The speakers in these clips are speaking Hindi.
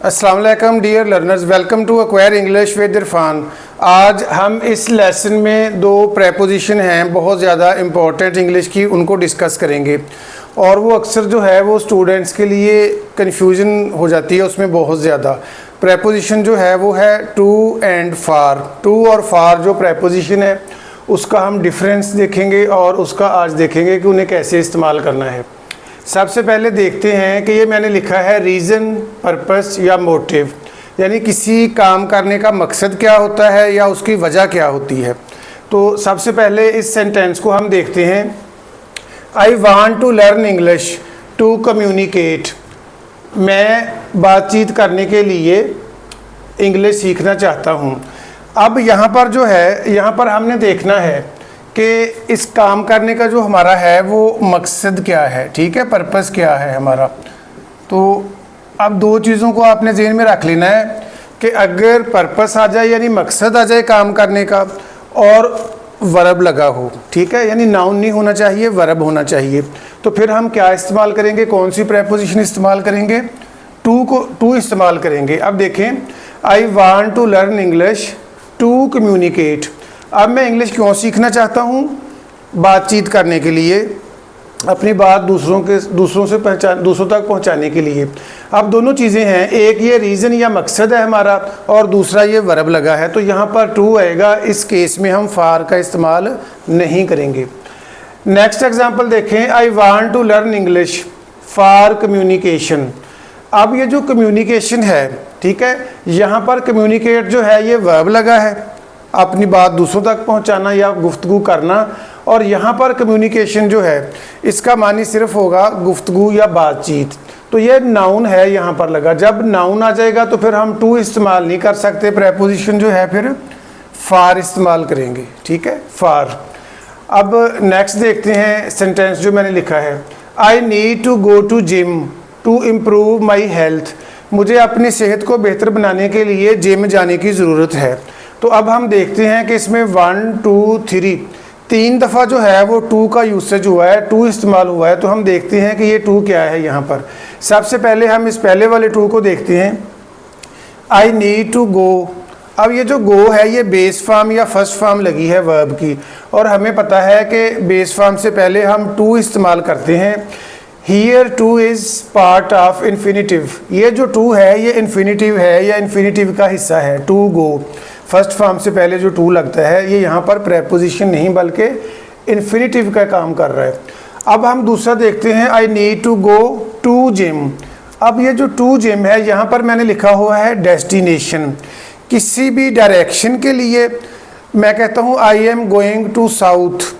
अस्सलाम वालेकुम dear learners, welcome to acquire English with Irfan. आज हम इस लेसन में दो प्रेपोजिशन हैं बहुत ज़्यादा इम्पोर्टेंट इंग्लिश की, उनको डिस्कस करेंगे। और वो अक्सर जो है वो स्टूडेंट्स के लिए कन्फ्यूजन हो जाती है उसमें बहुत ज़्यादा। प्रेपोजिशन जो है वो है टू एंड फार। टू और फार जो प्रेपोजिशन है उसका हम डिफरेंस देखेंगे और उसका आज देखेंगे कि उन्हें कैसे इस्तेमाल करना है। सबसे पहले देखते हैं कि ये मैंने लिखा है रीज़न, पर्पस या मोटिव, यानी किसी काम करने का मकसद क्या होता है या उसकी वजह क्या होती है। तो सबसे पहले इस सेंटेंस को हम देखते हैं। I want to learn English to communicate. मैं बातचीत करने के लिए इंग्लिश सीखना चाहता हूँ। अब यहाँ पर जो है, यहाँ पर हमने देखना है कि इस काम करने का जो हमारा है वो मकसद क्या है, ठीक है, पर्पस क्या है हमारा। तो अब दो चीज़ों को आपने ज़हन में रख लेना है कि अगर पर्पस आ जाए यानी मकसद आ जाए काम करने का और वर्ब लगा हो, ठीक है, यानी नाउन नहीं होना चाहिए, वर्ब होना चाहिए, तो फिर हम क्या इस्तेमाल करेंगे, कौन सी प्रेपोजिशन इस्तेमाल करेंगे, टू इस्तेमाल करेंगे। अब देखें, I want to learn English to communicate. अब मैं इंग्लिश क्यों सीखना चाहता हूँ? बातचीत करने के लिए, अपनी बात दूसरों तक पहुँचाने के लिए। अब दोनों चीज़ें हैं, एक ये रीज़न या मकसद है हमारा और दूसरा ये वर्ब लगा है, तो यहाँ पर टू आएगा। इस केस में हम फार का इस्तेमाल नहीं करेंगे। नेक्स्ट एग्जांपल देखें, I want to learn English for communication. अब ये जो कम्युनिकेशन है, ठीक है, यहाँ पर कम्युनिकेट जो है ये वर्ब लगा है, अपनी बात दूसरों तक पहुंचाना या गुफ्तगू करना, और यहाँ पर कम्युनिकेशन जो है इसका मानी सिर्फ होगा गुफ्तगू या बातचीत। तो ये नाउन है यहाँ पर लगा। जब नाउन आ जाएगा तो फिर हम टू इस्तेमाल नहीं कर सकते, प्रेपोजिशन जो है फिर फार इस्तेमाल करेंगे, ठीक है, फार। अब नेक्स्ट देखते हैं सेंटेंस जो मैंने लिखा है। I need to go to gym to improve my health. मुझे अपनी सेहत को बेहतर बनाने के लिए जिम जाने की ज़रूरत है। तो अब हम देखते हैं कि इसमें 1 2 3 तीन दफ़ा जो है वो टू का यूसेज हुआ है, टू इस्तेमाल हुआ है। तो हम देखते हैं कि ये टू क्या है यहाँ पर। सबसे पहले हम इस पहले वाले टू को देखते हैं, आई नीड टू गो। अब ये जो गो है ये बेस फॉर्म या फर्स्ट फॉर्म लगी है वर्ब की, और हमें पता है कि बेस फॉर्म से पहले हम टू इस्तेमाल करते हैं। Here two is part of infinitive. ये जो टू है ये इन्फिनिटिव है या इन्फिनिटिव का हिस्सा है। टू गो फर्स्ट फॉर्म से पहले जो टू लगता है ये यहाँ पर प्रेपोजिशन नहीं बल्कि इन्फिनिटिव का काम कर रहा है। अब हम दूसरा देखते हैं, I need to go to gym. अब ये जो टू जिम है यहाँ पर मैंने लिखा हुआ है डेस्टिनेशन। किसी भी डायरेक्शन के लिए मैं कहता हूँ I am going to south,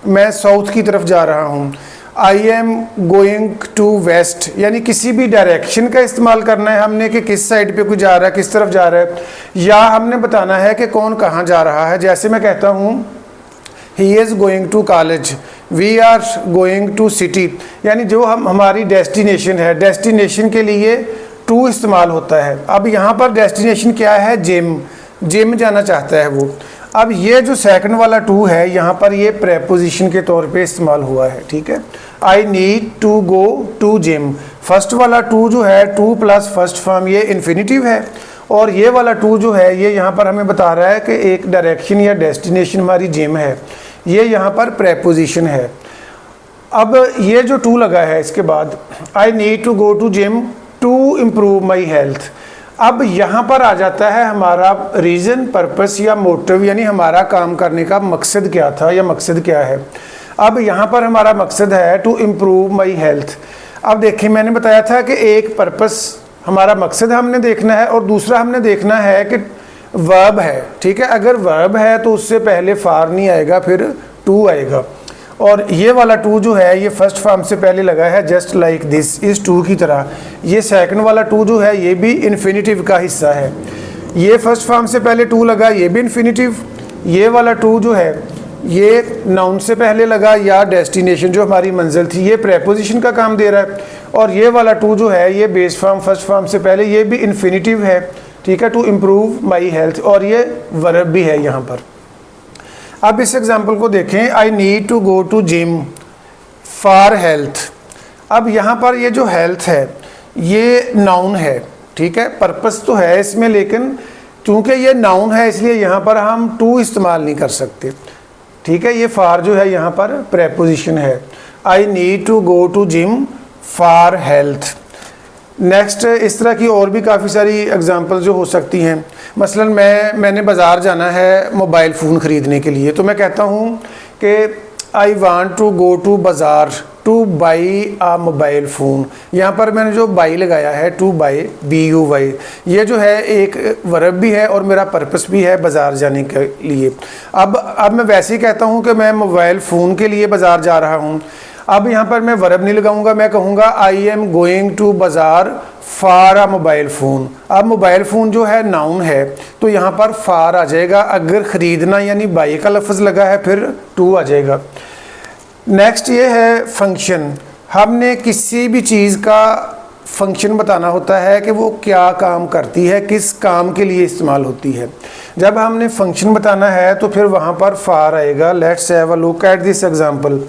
मैं साउथ की तरफ जा रहा हूँ। I am going to west, यानी किसी भी डायरेक्शन का इस्तेमाल करना है हमने कि किस साइड पे कोई जा रहा है, किस तरफ जा रहा है, या हमने बताना है कि कौन कहाँ जा रहा है। जैसे मैं कहता हूँ he is going to college, we are going to city, यानी जो हमारी डेस्टिनेशन है, डेस्टिनेशन के लिए टू इस्तेमाल होता है। अब यहाँ पर डेस्टिनेशन क्या है? जिम जाना चाहता है वो। अब ये जो सेकंड वाला टू है यहाँ पर ये प्रेपोजिशन के तौर पे इस्तेमाल हुआ है, ठीक है। I need to go to gym. First वाला टू जो है टू प्लस फर्स्ट फॉर्म ये इन्फिनिटिव है, और ये वाला टू जो है ये यहाँ पर हमें बता रहा है कि एक डायरेक्शन या डेस्टिनेशन हमारी जिम है, ये यहाँ पर प्रेपोजिशन है। अब ये जो टू लगा है इसके बाद, I need to go to gym to improve my health. अब यहाँ पर आ जाता है हमारा रीज़न, पर्पस या मोटिव, यानी हमारा काम करने का मकसद क्या था या मकसद क्या है। अब यहाँ पर हमारा मकसद है टू इम्प्रूव माई हेल्थ। अब देखिए मैंने बताया था कि एक पर्पस हमारा मकसद हमने देखना है और दूसरा हमने देखना है कि वर्ब है, ठीक है। अगर वर्ब है तो उससे पहले फार नहीं आएगा, फिर टू आएगा। और ये वाला टू जो है ये फर्स्ट फॉर्म से पहले लगा है, जस्ट लाइक दिस, इस टू की तरह। ये सेकंड वाला टू जो है ये भी इन्फिनिटिव का हिस्सा है। ये फर्स्ट फॉर्म से पहले टू लगा, ये भी इन्फिनिटिव। ये वाला टू जो है ये नाउन से पहले लगा या डेस्टिनेशन जो हमारी मंजिल थी, ये प्रेपोजिशन का काम दे रहा है। और ये वाला टू जो है ये बेस फॉर्म फर्स्ट फॉर्म से पहले, ये भी इन्फिनिटिव है, ठीक है, टू इम्प्रूव माई हेल्थ, और ये वर्ब भी है यहाँ पर। अब इस एग्जाम्पल को देखें, I need to go to gym for health. अब यहाँ पर ये जो हेल्थ है ये नाउन है, ठीक है, पर्पस तो है इसमें, लेकिन चूंकि ये नाउन है इसलिए यहाँ पर हम टू इस्तेमाल नहीं कर सकते। ठीक है, ये फार जो है यहाँ पर प्रेपोजिशन है। I need to go to gym for health. Next, इस तरह की और भी काफ़ी सारी एग्जांपल जो हो सकती हैं। मसलन मैंने बाज़ार जाना है मोबाइल फ़ोन ख़रीदने के लिए, तो मैं कहता हूँ कि I want to go to बाज़ार to buy a mobile phone. यहाँ पर मैंने जो बाई लगाया है, टू बाई, BUY, ये जो है एक वर्ब भी है और मेरा पर्पस भी है बाज़ार जाने के लिए। अब मैं वैसे ही कहता हूँ कि मैं मोबाइल फ़ोन के लिए बाज़ार जा रहा हूँ। अब यहाँ पर मैं वर्ब नहीं लगाऊंगा, मैं कहूँगा आई एम गोइंग टू बाज़ार फॉर आ मोबाइल फ़ोन। अब मोबाइल फ़ोन जो है नाउन है, तो यहाँ पर फार आ जाएगा। अगर ख़रीदना यानी बाई का लफ्ज़ लगा है फिर टू आ जाएगा। नेक्स्ट ये है फंक्शन। हमने किसी भी चीज़ का फंक्शन बताना होता है कि वो क्या काम करती है, किस काम के लिए इस्तेमाल होती है। जब हमने फंक्शन बताना है तो फिर वहाँ पर फार आएगा। Let's have a look at this example.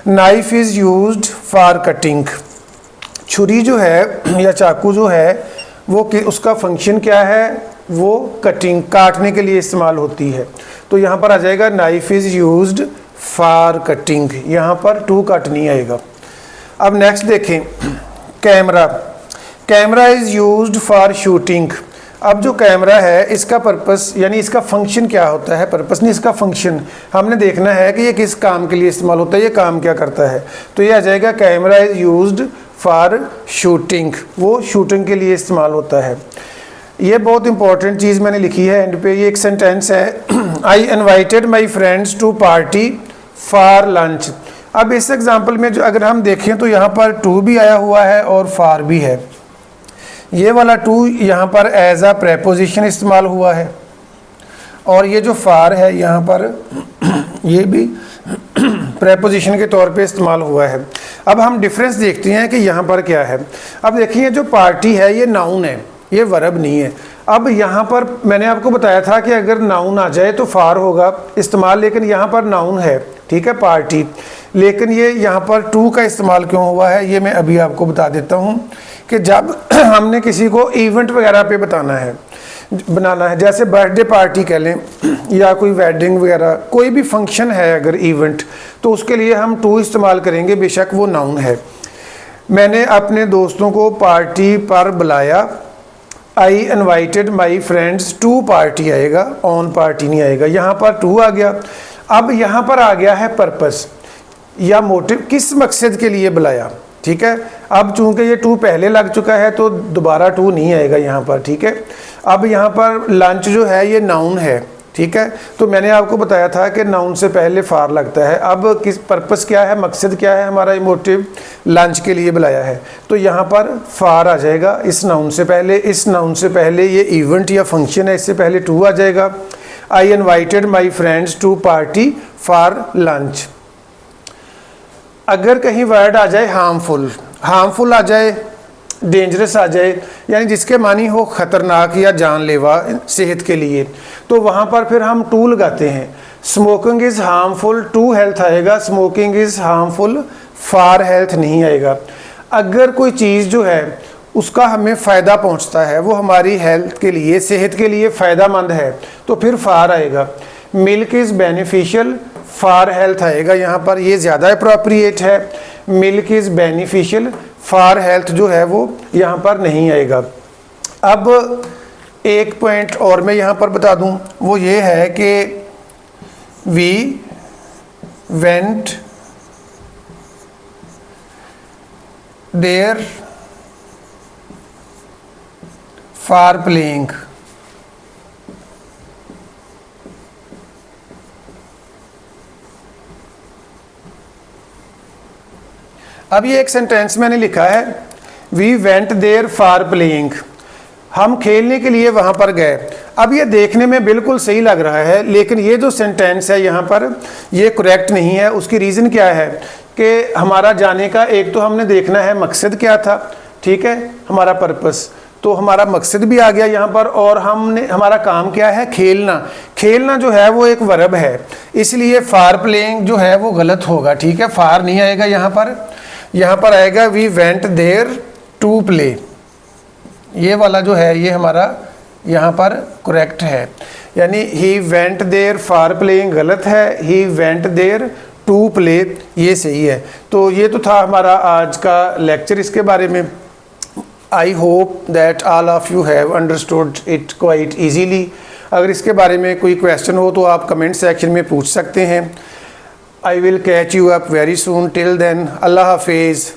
Knife is used for cutting. छुरी जो है या चाकू जो है वो उसका फंक्शन क्या है, वो कटिंग, काटने के लिए इस्तेमाल होती है। तो यहाँ पर आ जाएगा knife is used for cutting, यहाँ पर टू कट नहीं आएगा। अब नेक्स्ट देखें, camera. Camera is used for shooting. अब जो कैमरा है इसका पर्पस यानी इसका फंक्शन क्या होता है, पर्पस नहीं, इसका फंक्शन हमने देखना है कि ये किस काम के लिए इस्तेमाल होता है, ये काम क्या करता है। तो ये आ जाएगा camera is used for shooting, वो शूटिंग के लिए इस्तेमाल होता है। ये बहुत इंपॉर्टेंट चीज़ मैंने लिखी है एंड पे, ये एक सेंटेंस है। I invited my friends to party for lunch. अब इस एग्जाम्पल में जो अगर हम देखें तो यहाँ पर टू भी आया हुआ है और फार भी है। ये वाला टू यहाँ पर एज आ प्रेपोजिशन इस्तेमाल हुआ है और ये जो फार है यहाँ पर ये भी प्रेपोजिशन के तौर पे इस्तेमाल हुआ है। अब हम डिफरेंस देखते हैं कि यहाँ पर क्या है। अब देखिए, जो पार्टी है ये नाउन है, ये वर्ब नहीं है। अब यहाँ पर मैंने आपको बताया था कि अगर नाउन आ जाए तो फार होगा इस्तेमाल, लेकिन यहाँ पर नाउन है, ठीक है, पार्टी, लेकिन ये यहाँ पर टू का इस्तेमाल क्यों हुआ है ये मैं अभी आपको बता देता हूँ कि जब हमने किसी को इवेंट वगैरह पे बनाना है, जैसे बर्थडे पार्टी कह लें या कोई वेडिंग वगैरह, कोई भी फंक्शन है अगर इवेंट, तो उसके लिए हम टू इस्तेमाल करेंगे, बेशक वो नाउन है। मैंने अपने दोस्तों को पार्टी पर बुलाया। I invited my friends to party आएगा, ऑन पार्टी नहीं आएगा, यहाँ पर टू आ गया। अब यहाँ पर आ गया है पर्पस या मोटिव, किस मकसद के लिए बुलाया, ठीक है। अब चूंकि ये टू पहले लग चुका है तो दोबारा टू नहीं आएगा यहाँ पर, ठीक है। अब यहाँ पर लंच जो है ये नाउन है, ठीक है, तो मैंने आपको बताया था कि नाउन से पहले फार लगता है। अब किस पर्पस क्या है, मकसद क्या है हमारा, ये मोटिव लंच के लिए बुलाया है, तो यहाँ पर फार आ जाएगा इस नाउन से पहले। इस नाउन से पहले ये इवेंट या फंक्शन है, इससे पहले टू आ जाएगा। I invited my friends to party for lunch. अगर कहीं वर्ड आ जाए हार्मफुल, हार्मफुल आ जाए, डेंजरस आ जाए, यानी जिसके मानी हो ख़तरनाक या जानलेवा सेहत के लिए, तो वहाँ पर फिर हम टू लगाते हैं। Smoking is harmful to health आएगा, smoking is harmful for health नहीं आएगा। अगर कोई चीज़ जो है उसका हमें फ़ायदा पहुँचता है, वो हमारी हेल्थ के लिए, सेहत के लिए फ़ायदामंद है, तो फिर फार आएगा। Milk is beneficial for health आएगा, यहाँ पर ये ज़्यादा अप्रोप्रिएट है। Milk is beneficial for health जो है वो यहाँ पर नहीं आएगा। अब एक पॉइंट और मैं यहाँ पर बता दूँ, वो ये है कि we went there for playing. अब ये एक सेंटेंस मैंने लिखा है, we went there for playing, हम खेलने के लिए वहाँ पर गए। अब ये देखने में बिल्कुल सही लग रहा है, लेकिन ये जो सेंटेंस है यहाँ पर ये करेक्ट नहीं है। उसकी रीज़न क्या है कि हमारा जाने का एक तो हमने देखना है मकसद क्या था, ठीक है, हमारा पर्पस, तो हमारा मकसद भी आ गया यहाँ पर, और हमने हमारा काम क्या है, खेलना। खेलना जो है वो एक वर्ब है, इसलिए फॉर प्लेइंग जो है वो गलत होगा, ठीक है, फार नहीं आएगा यहाँ पर। यहाँ पर आएगा we went there to play, ये वाला जो है ये हमारा यहाँ पर करेक्ट है, यानी he went there for playing गलत है, he went there to play ये सही है। तो ये तो था हमारा आज का लेक्चर इसके बारे में। I hope that all of you have understood it quite easily. अगर इसके बारे में कोई क्वेश्चन हो तो आप कमेंट सेक्शन में पूछ सकते हैं। I will catch you up very soon, till then अल्लाह हाफिज़।